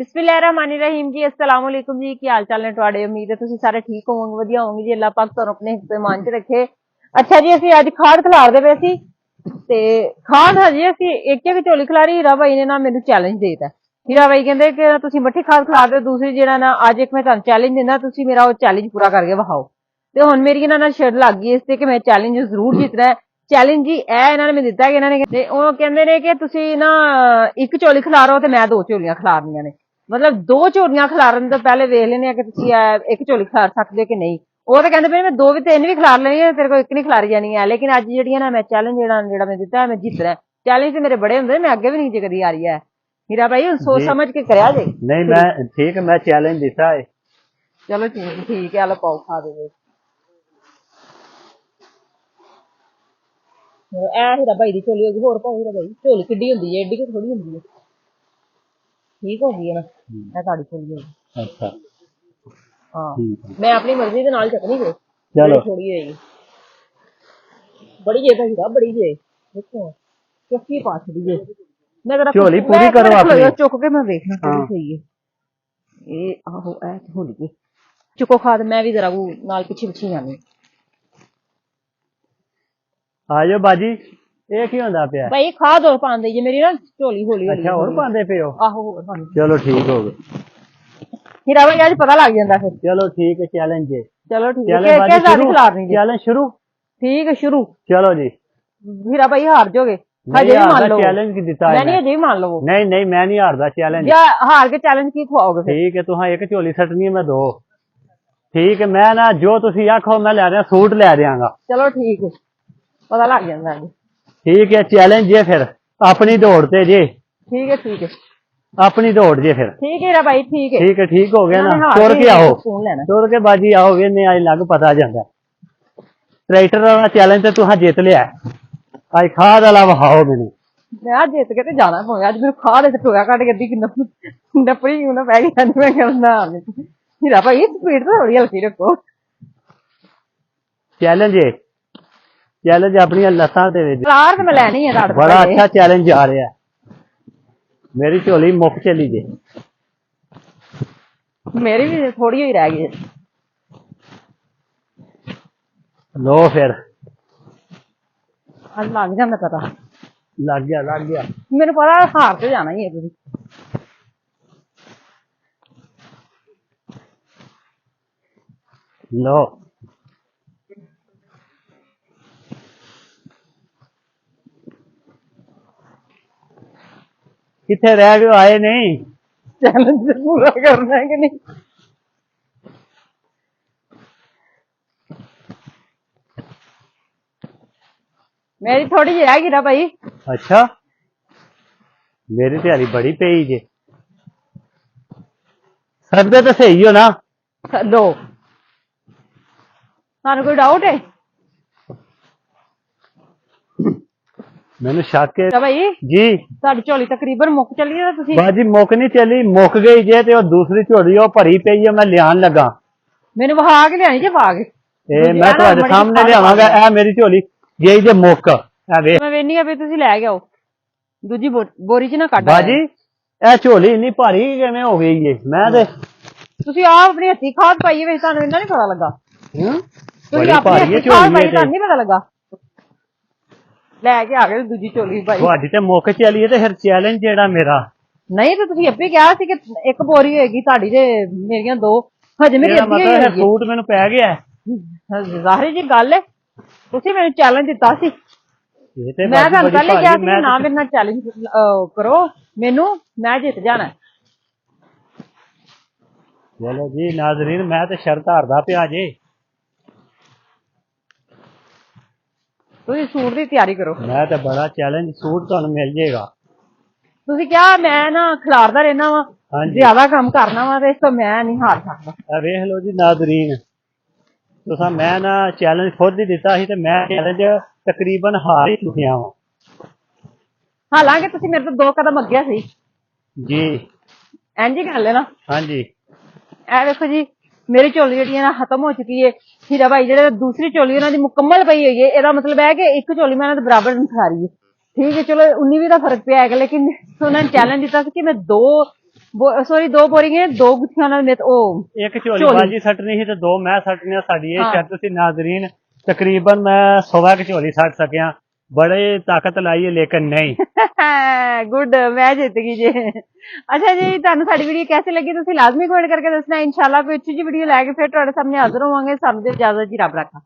बिस्मिल्लाहिर्रहमानिर्रहीम जी अस्सलाम वालेकुम जी की हाल चाल ने तुहाडे। उम्मीद है तुसीं सारे ठीक होवोगे, वधिया होवोगे जी। अल्लाह पाक तुहानू अपने हिफ्ज़ ईमान च रखे। अच्छा जी, ਅਸੀਂ ਅੱਜ ਖਾਦ ਖਿਲਾਰਦੇ ਪਏ ਸੀ ਤੇ ਖਾਦ ਹਜੇ ਅਸੀਂ ਇੱਕ ਇੱਕ ਝੋਲੀ ਖਿਲਾਰੀ। ਹੀਰਾ ਬਾਈ ਨੇ ਨਾ ਮੈਨੂੰ ਚੈਲੰਜ ਦੇਤਾ। ਹੀਰਾ ਬਾਈ ਕਹਿੰਦੇ ਕਿ ਤੁਸੀਂ ਮੱਠੀ ਖਾਦ ਖਿਲਾਰਦੇ ਹੋ, ਦੂਸਰੀ ਜਿਹੜਾ ਨਾ ਅੱਜ ਇੱਕ ਮੈਂ ਤੁਹਾਨੂੰ ਚੈਲੰਜ ਦਿੰਦਾ, ਤੁਸੀਂ ਮੇਰਾ ਉਹ ਚੈਲੰਜ ਪੂਰਾ ਕਰਕੇ ਵਿਖਾਓ। ਤੇ ਹੁਣ ਮੇਰੀ ਇਹਨਾਂ ਨਾਲ ਛਿੜ ਲੱਗ ਗਈ ਇਸ ਤੇ ਕਿ ਮੈਂ ਚੈਲੰਜ ਜ਼ਰੂਰ ਜਿੱਤਣਾ ਹੈ। ਚੈਲੰਜ ਜੀ ਇਹ ਇਹਨਾਂ ਨੇ ਮੈਨੂੰ ਦਿੱਤਾ ਕਿ ਇਹਨਾਂ ਨੇ ਤੇ ਉਹ ਕਹਿੰਦੇ ਨੇ ਕਿ ਤੁਸੀਂ ਨਾ ਇੱਕ ਝੋਲੀ ਖਿਲਾਰੋ ਤੇ ਮੈਂ ਦੋ ਝੋਲੀਆਂ ਖਿਲਾਰਨੀਆਂ ਨੇ। मतलब दो झोलियां खिलारन तो पहले वेख लेने कि तुसीं एक झोली खिलार सकदे कि नहीं। वो तो कहंदे पे मैं दो भी तीन भी खिलार लेनी है, तेरे को एक नहीं खिलारी जानी है। लेकिन अज जेहड़ियां ना मैं चैलेंज जेहड़ा मैं दिता है मैं जितना है। चैलेंज तो मेरे बड़े होंदे, मैं अगे भी नहीं जे कदी आ रही है। हीरा भाई सोच समझ के करया जे। नहीं मैं ठीक है, मैं चैलेंज दिता है। चलो ठीक है, लो पाओ खा दे। ए हीरा भाई दी झोली होगी, होर पाओ हीरा भाई। झोली किड्डी हुंदी है, एड्डी थोड़ी हुंदी है। ठीक हो गई है ना, मैं साड़ी खोली है। अच्छा हाँ, मैं अपनी मर्जी के नाल चकनी है। चलो थोड़ी है बड़ी है भाई, बड़ी है देखो चुकी पास दी है। मैं जरा झोली पूरी करो अपनी। चुक के मैं देखना थोड़ी सही है। ये आहो ऐ होली है। चुको खाद, मैं भी जरा वो नाल पीछे पीछे जानी। आजो बाजी, ये की होंदा पिया भाई खाद और पांदे जे मेरी ना झोली होली होली। अच्छा और पांदे पे हो? आहो और पांदे। चलो ठीक हो गए। हीरा भाई आज पता लग जांदा फिर। चलो ठीक है, चैलेंज है। चलो ठीक है, क्या सारी खिलारनी है। चैलेंज शुरू। ठीक है शुरू। चलो जी। हीरा भाई हार जाओगे, हजे भी मान लो। चैलेंज की दिता है मैं नहीं, हजे भी मान लो। नहीं नहीं मैं नहीं हारदा चैलेंज। या हार के चैलेंज की खुआओगे फिर? ठीक है, तुहां एक झोली सटनी है, मैं दो। ठीक है, मैं ना जो तुसी आखो मैं ले रहा सूट ले देंगा। चलो ठीक है, पता लग जांदा है। ठीक है, चैलेंज जे फिर अपनी दौड़ते जे। ठीक है ठीक है, अपनी दौड़ जे फिर। ठीक है भाई ठीक है। ठीक है, ठीक हो गया ना। तुर के आओ, तुर के बाजी आओगे ने अज लग पता जाता। ट्रैक्टर वाला चैलेंज तो तुहां जित लिया, अज खाद वाला वहाओ मैनू। मैं आज जित के ते जाना पवेगा। अज मेरे खाद से टोया कट गड्डी कि नपरी क्यों ना पै गई। मैं करना हीरा भाई स्पीड तो थोड़ी हल्की रखो। चैलेंज है, चैलेंज अपनी लत्तां ते कार तो मैं लैनी है। बड़ा अच्छा चैलेंज आ रहा है। मेरी झोली मुक चली जे, मेरी भी थोड़ी ही रह गई। लो फिर लग जाता पता। लग गया लग गया। मेरे पता हार के जाना ही है तुझे। लो किथे रह गए, आए नहीं? चैलेंज पूरा करना है कि नहीं? मेरी थोड़ी जी है गिरा भाई। अच्छा, मेरी तैयारी बड़ी पई जे। सकते तो सही हो ना? लो थानू कोई डाउट है? मैंने शक है भाई जी। साडी झोली तकरीबन मुक चली है। तुसी बाजी मुक नहीं चली, मुक गई जे ते दूसरी झोली वो भरी पई है, मैं लियान लगा। मैंने वहा के लियानी जे पा के। मैं तुम्हारे सामने लियावांगा। ए मेरी झोली गई जे मुक। मैं वेनी आ भी तुसी ले के आओ दूजी बोरी च ना कट। बाजी ए झोली इन्नी भारी किवें हो गई है? मैं ते तुसी आप अपनी हत्थी खाद पाई है, तुहानू इन्ना नहीं पता लगा? बड़ी भारी है झोली है, नहीं पता लगा? लेके आ गए दूजी झोली भाई। ਤੁਹਾਡੀ ਤੇ ਮੁੱਕ ਚਲੀ ਹੈ ਤੇ ਫਿਰ ਚੈलेंज ਜਿਹੜਾ ਮੇਰਾ ਨਹੀਂ ਤੇ ਤੁਸੀਂ ਅੱਪੇ ਕਿਹਾ ਸੀ ਕਿ ਇੱਕ ਬੋਰੀ ਹੋਏਗੀ ਤੁਹਾਡੀ ਤੇ ਮੇਰੀਆਂ ਦੋ। ਹਜੇ ਮੇਰੀ ਅੱਧੀ ਹੋਈ ਹੈ। ਸੂਟ ਮੈਨੂੰ ਪੈ ਗਿਆ। ਜ਼ਾਹਿਰ ਜੀ ਗੱਲ ਹੈ, ਤੁਸੀਂ ਮੈਨੂੰ ਚੈਲੰਜ ਦਿੱਤਾ ਸੀ। ਮੈਂ ਤੁਹਾਨੂੰ ਪਹਿਲੇ ਕਿਹਾ ਸੀ ਨਾ ਮੇਰੇ ਨਾਲ ਚੈਲੰਜ ਕਰੋ ਮੈਨੂੰ, ਮੈਂ ਜਿੱਤ ਜਾਣਾ। ਚਲੋ ਜੀ ਨਾਜ਼ਰੀਨ, ਮੈਂ ਤੇ ਸ਼ਰਤ ਹਾਰਦਾ ਪਿਆ ਜੇ। ਤੁਸੀਂ ਸੂਟ ਦੀ ਤਿਆਰੀ ਕਰੋ। मैं तो बड़ा चैलेंज सूट तो मिल जाएगा। ਤੁਸੀਂ ਕਿਹਾ ਮੈਂ ਨਾ ਖਿਲਾਰਦਾ ਰਹਿਣਾ ਵਾ, ਜ਼ਿਆਦਾ ਕੰਮ ਕਰਨਾ ਵਾ ਤੇ ਇਸ ਤੋਂ ਮੈਂ ਨਹੀਂ ਹਾਰ ਸਕਦਾ। ਵੇਖ ਲਓ ਜੀ ਨਾਜ਼ਰੀਨ, ਤੁਸੀਂ ਮੈਂ ਨਾ ਚੈलेंज खुद ही दिता ਸੀ ਤੇ ਮੈਂ ਚੈलेंज ਤਕਰੀਬਨ ਹਾਰ ਹੀ ਚੁੱਕਿਆ ਹਾਂ। ਹਾਲਾਂਕਿ ਤੁਸੀਂ ਮੇਰੇ ਤੋਂ 2 ਕਦਮ ਅੱਗੇ ਸੀ ਜੀ। ਇੰਜ ਹੀ ਕਰ ਲੈਣਾ। ਹਾਂਜੀ ਇਹ ਵੇਖੋ ਜੀ मेरी झोली जी खत्म हो चुकी है। हीरा भाई जो दूसरी झोली उन्होंने मुकम्मल पई हुई है। यदा मतलब है कि एक झोली मैं बराबर खिलारी है। ठीक है, चलो 19-20 का फर्क पिया है, लेकिन उन्होंने चैलेंज दिता कि मैं 2 ਸੋਰੀ 2 ਬੋਰੀਆਂ 2 ਗੁੱਥੀਆਂ ਨਾਲ ਮੇਤ ਉਹ ਇੱਕ ਝੋਲੀ ਬਾਜੀ ਸੱਟਣੀ ਸੀ ਤੇ 2 ਮੈਂ ਸੱਟਣੀਆਂ। ਸਾਡੀ ਇਹ ਸ਼ਰਤ ਸੀ ਨਾਜ਼ਰੀਨ, ਤਕਰੀਬਨ ਮੈਂ 100 ਕੁ ਝੋਲੀ ਸੱਟ ਸਕਿਆ। बड़े ताकत लाई है लेकिन नहीं। गुड, मैं जीत गई जी। अच्छा जी, तुहानू साडी वीडियो कैसी लगी तुसीं लाजमी कमेंट करके दसना। इंशाल्लाह कोई अच्छी जी वीडियो लैके फिर तुहाडे सामने हाजिर होवांगे। सानू दे इजाजत जी, रब रखा।